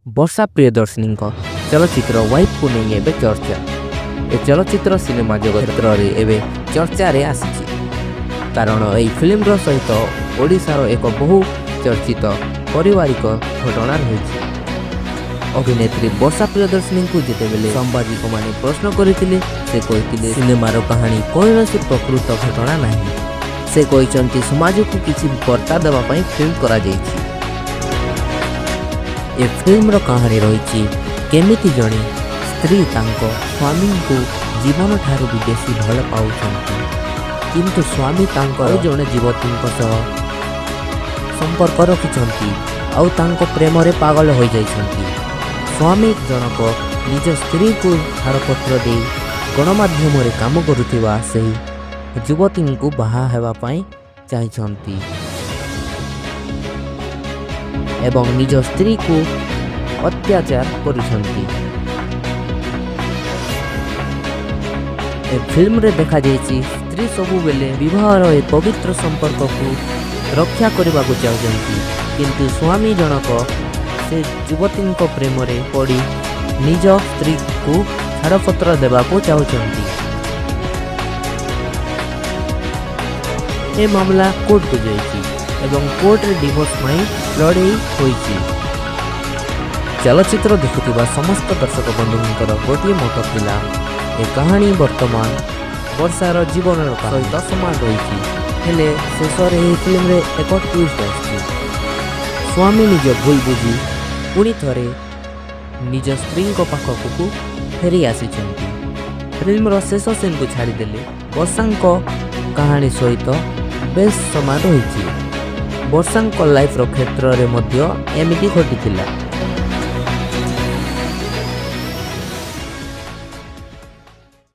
वर्षा प्रियदर्शिनी चलचित्र वाइफ को नहीं एबे चर्चा। ए चलचित्र सिनेमा जगत रे एबे चर्चा रे आसी कारण यही फिल्म सहित ओडिशार एक बहु चर्चित पारिवारिक घटना रही। अभिनेत्री वर्षा प्रियदर्शिनी को जितेबेले सांबादिक माने प्रश्न करथिले से कहिथिले सिनेमार कहानी कौन सी प्रकृत घटना नहीं। से कहिसंती समाज को किसी वार्ता देवा पई फिल्म करा जायछि। ए फिल्म कहानी रही केमिति जड़े स्त्री तांको स्वामी को जीवन ठारू भी बेसी भल पाउछंती किंतु स्वामी तांको जड़े युवती संपर्क रखिछंती आउ तांको प्रेम रे पागल हो जाइछंती। स्वामी जनक निज स्त्री को छाड़पत्र दे गणमाध्यम रे काम करुथिबा सही युवती को बाहा हेबा पई चाहिछंती एवं निज स्त्री को अत्याचार करुछंती। ए फिल्म रे देखा जायछि स्त्री सबु बेले विवाहर ए पवित्र संपर्क को रक्षा करबा को चाहछंती किंतु स्वामी जनक से युवती प्रेम रे पड़ी निज स्त्री को छाड़पत्र देबा को चाहछंती। ए मामला कोर्ट को जायछि एवं कोर्ट रे डिवोर्स में लड़ाई होईछि। चलचित्र देखुथिबा समस्त दर्शक बंधुंकर गोटे मत थिला ए कहानी वर्तमान वर्षार जीवन सहित समान रही। हेले शेष में फिल्म रे एक ट्विस्ट आछि। स्वामी निज भूल बुझी पुणी थरे निज स्त्री पाखक फेरी आसीचंती। फिल्म शेष सीन को छाड़ीदेले वर्षा कहानी सहित बेस समान रही। वर्षा लाइफ क्षेत्र में एमती घटी।